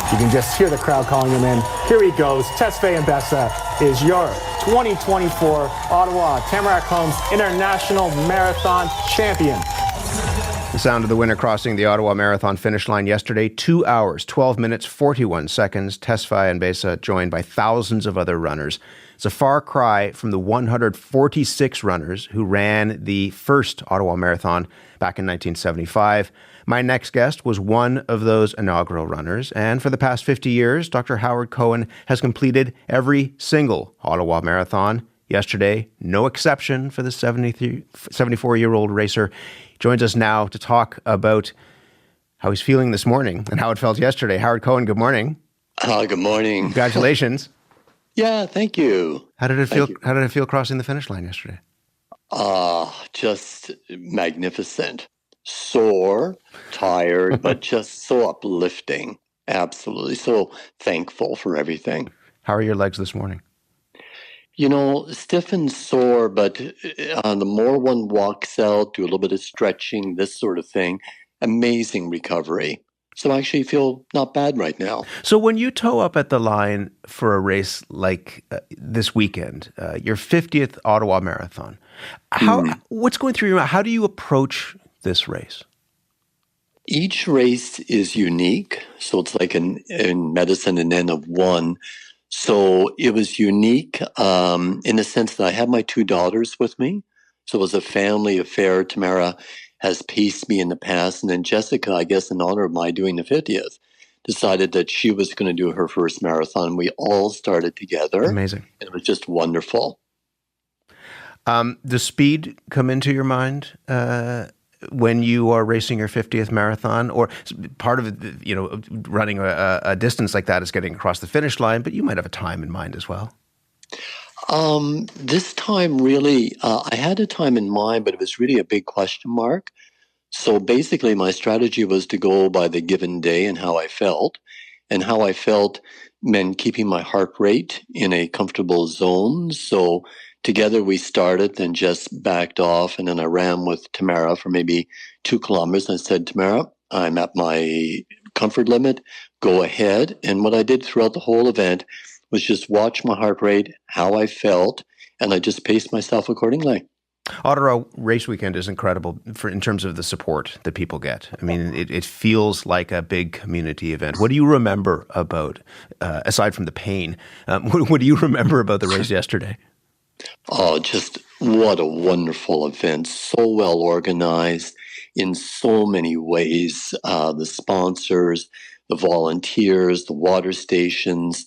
You can just hear the crowd calling him in. Here he goes. Tesfaye Mbesa is your 2024 Ottawa Tamarack Homes International Marathon Champion. The sound of the winner crossing the Ottawa Marathon finish line yesterday, 2 hours, 12 minutes, 41 seconds. Tesfaye Mbesa joined by thousands of other runners. It's a far cry from the 146 runners who ran the first Ottawa Marathon back in 1975. My next guest was one of those inaugural runners, and for the past 50 years, Dr. Howard Cohen has completed every single Ottawa Marathon. Yesterday, no exception for the 74-year-old racer. He joins us now to talk about how he's feeling this morning and how it felt yesterday. Howard Cohen, good morning. Good morning. Congratulations. Yeah, thank you. How did it feel? How did it feel crossing the finish line yesterday? Just magnificent. Sore, tired, but just so uplifting. Absolutely. So thankful for everything. How are your legs this morning? You know, stiff and sore, but the more one walks out, do a little bit of stretching, this sort of thing, amazing recovery. So I actually feel not bad right now. So when you toe up at the line for a race like this weekend, your 50th Ottawa Marathon, what's going through your mind? How do you approach this race? Each race is unique. So it's like in medicine, an N of one. So it was unique in the sense that I had my two daughters with me. So it was a family affair. Tamara has paced me in the past. And then Jessica, I guess in honor of my doing the 50th, decided that she was going to do her first marathon. We all started together. Amazing. And it was just wonderful. Does speed come into your mind when you are racing your 50th marathon? Or part of it, running a distance like that is getting across the finish line, but you might have a time in mind as well. This time really, I had a time in mind, but it was really a big question mark. So basically my strategy was to go by the given day and how I felt. And how I felt meant keeping my heart rate in a comfortable zone. So together we started, then just backed off, and then I ran with Tamara for maybe 2 kilometers. I said, Tamara, I'm at my comfort limit, go ahead. And what I did throughout the whole event was just watch my heart rate, how I felt, and I just paced myself accordingly. Ottawa Race Weekend is incredible in terms of the support that people get. I mean, it feels like a big community event. What do you remember about, aside from the pain, what do you remember about the race yesterday? Oh, just what a wonderful event. So well organized in so many ways. The sponsors, the volunteers, the water stations.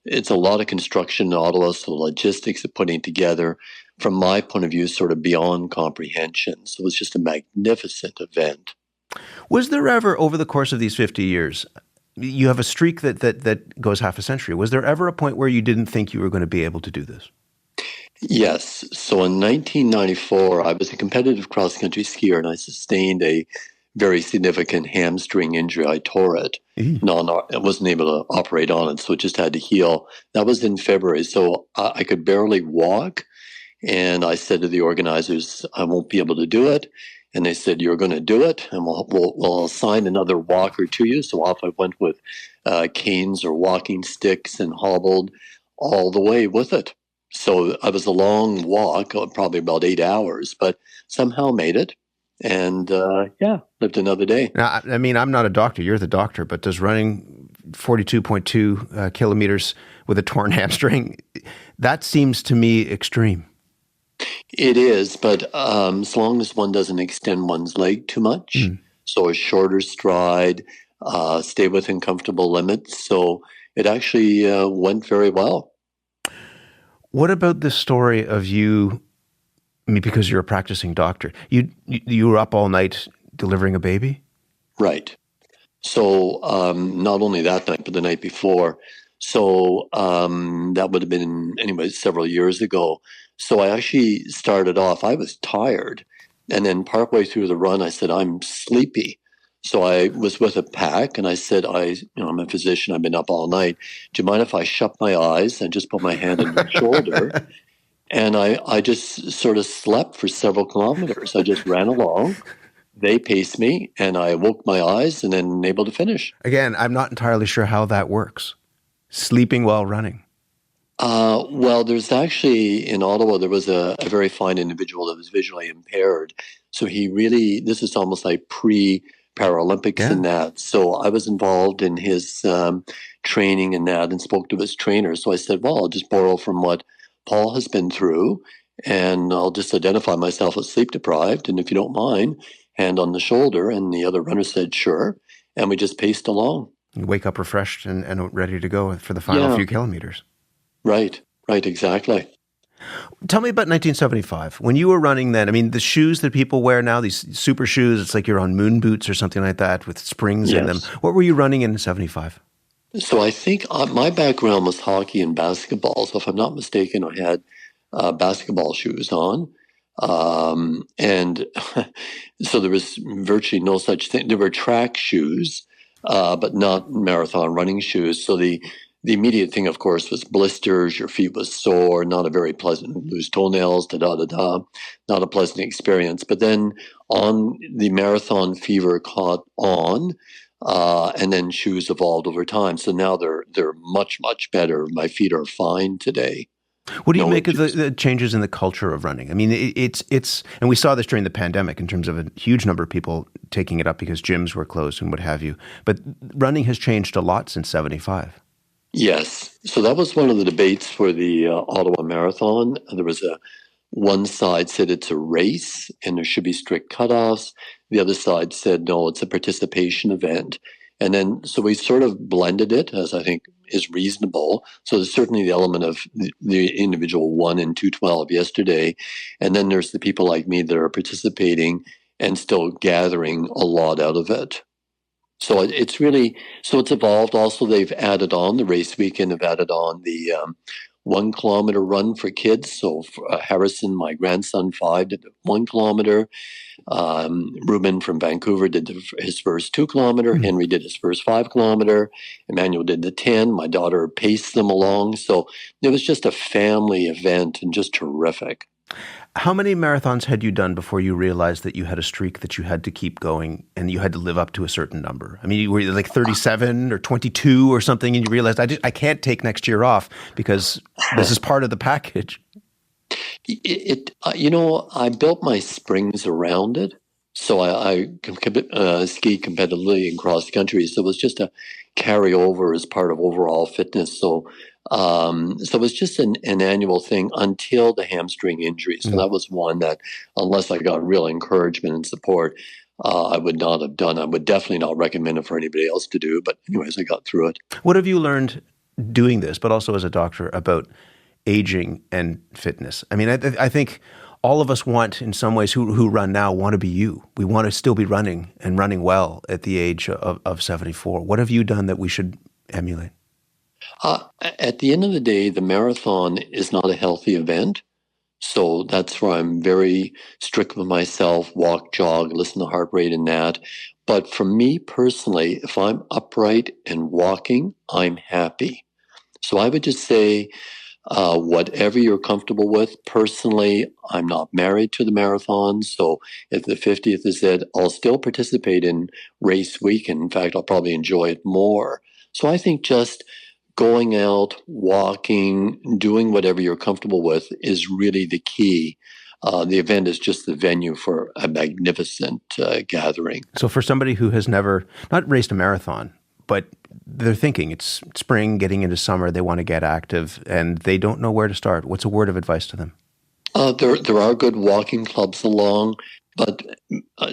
It's a lot of construction in Ottawa, so the logistics of putting it together, from my point of view, sort of beyond comprehension. So it was just a magnificent event. Was there ever, over the course of these 50 years, you have a streak that goes half a century. Was there ever a point where you didn't think you were going to be able to do this? Yes. So in 1994, I was a competitive cross-country skier, and I sustained a very significant hamstring injury. I tore it. No, I wasn't able to operate on it, so it just had to heal. That was in February, so I could barely walk. And I said to the organizers, I won't be able to do it. And they said, you're going to do it, and we'll assign another walker to you. So off I went with canes or walking sticks and hobbled all the way with it. So I was a long walk, probably about 8 hours, but somehow made it. And lived another day. Now, I mean, I'm not a doctor. You're the doctor. But does running 42.2 kilometers with a torn hamstring, that seems to me extreme. It is, but as long as one doesn't extend one's leg too much, so a shorter stride, stay within comfortable limits. So it actually went very well. What about the story of you? I mean, because you're a practicing doctor, you were up all night delivering a baby? Right. So not only that night, but the night before. So that would have been, anyway, several years ago. So I actually started off, I was tired. And then partway through the run, I said, I'm sleepy. So I was with a pack, and I said, I'm a physician, I've been up all night. Do you mind if I shut my eyes and just put my hand on your shoulder? And I just sort of slept for several kilometers. I just ran along, They paced me, and I woke my eyes and then able to finish. Again, I'm not entirely sure how that works. Sleeping while running. Well, there's actually, in Ottawa, there was a very fine individual that was visually impaired. So this is almost like pre-Paralympics and that. So I was involved in his training and that and spoke to his trainer. So I said, well, I'll just borrow from what Paul has been through, and I'll just identify myself as sleep deprived. And if you don't mind, hand on the shoulder. And the other runner said, sure. And we just paced along. You wake up refreshed and ready to go for the final few kilometers. Right, exactly. Tell me about 1975. When you were running then, I mean, the shoes that people wear now, these super shoes, it's like you're on moon boots or something like that with springs in them. What were you running in 75? So I think my background was hockey and basketball. So if I'm not mistaken, I had basketball shoes on. And so there was virtually no such thing. There were track shoes, but not marathon running shoes. So the immediate thing, of course, was blisters. Your feet was sore, not a very pleasant, loose toenails, not a pleasant experience. But then the marathon fever caught on, and then shoes evolved over time. So now they're much, much better. My feet are fine today. What do you make of the changes in the culture of running? I mean, it's, and we saw this during the pandemic in terms of a huge number of people taking it up because gyms were closed and what have you. But running has changed a lot since 75. Yes. So that was one of the debates for the Ottawa Marathon. There was one side said it's a race and there should be strict cutoffs. The other side said, no, it's a participation event. And then, so we sort of blended it, as I think is reasonable. So there's certainly the element of the individual 1 and 2:12 yesterday. And then there's the people like me that are participating and still gathering a lot out of it. So it's evolved. Also, they've added on the race weekend, have added on the 1 kilometer run for kids. So Harrison, my grandson, 5, did 1 kilometer. Ruben from Vancouver did his first 2 kilometer. Henry did his first 5 kilometer. Emmanuel did the 10. My daughter paced them along. So it was just a family event and just terrific. How many marathons had you done before you realized that you had a streak that you had to keep going and you had to live up to a certain number? I mean, were you like 37 or 22 or something and you realized, I can't take next year off because this is part of the package? I built my springs around it. So I ski competitively in cross country. So it was just a carryover as part of overall fitness. So it was just an annual thing until the hamstring injury. So that was one that, unless I got real encouragement and support, I would not have done. I would definitely not recommend it for anybody else to do. But anyways, I got through it. What have you learned doing this, but also as a doctor, about aging and fitness? I mean, I think all of us want, in some ways, who run now, want to be you. We want to still be running and running well at the age of 74. What have you done that we should emulate? At the end of the day, the marathon is not a healthy event. So that's where I'm very strict with myself, walk, jog, listen to heart rate and that. But for me personally, if I'm upright and walking, I'm happy. So I would just say, whatever you're comfortable with. Personally, I'm not married to the marathon. So if the 50th is it, I'll still participate in race week. And in fact, I'll probably enjoy it more. So I think just going out, walking, doing whatever you're comfortable with is really the key. The event is just the venue for a magnificent gathering. So for somebody who has never, not raced a marathon, but they're thinking it's spring, getting into summer, they want to get active, and they don't know where to start, what's a word of advice to them? There are good walking clubs along, but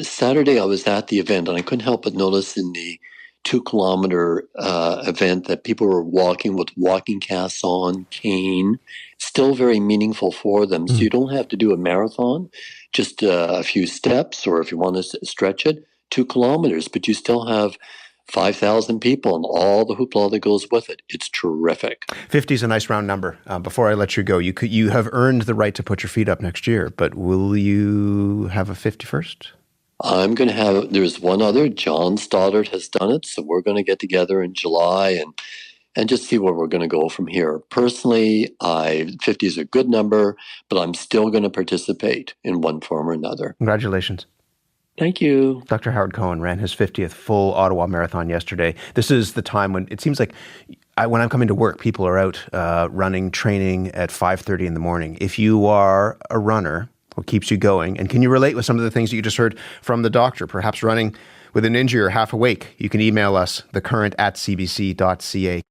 Saturday I was at the event, and I couldn't help but notice in the 2 kilometer event that people were walking with walking casts on, cane, still very meaningful for them. So you don't have to do a marathon, just a few steps, or if you want to stretch it, 2 kilometers, but you still have 5,000 people and all the hoopla that goes with it. It's terrific. 50 is a nice round number. Before I let you go, you have earned the right to put your feet up next year, but will you have a 51st? I'm going to have, there's one other, John Stoddard has done it, so we're going to get together in July and just see where we're going to go from here. Personally, 50 is a good number, but I'm still going to participate in one form or another. Congratulations. Thank you. Dr. Howard Cohen ran his 50th full Ottawa Marathon yesterday. This is the time when it seems like when I'm coming to work, people are out running, training at 5:30 in the morning. If you are a runner, what keeps you going? And can you relate with some of the things that you just heard from the doctor? Perhaps running with an injury or half awake? You can email us, thecurrent@cbc.ca.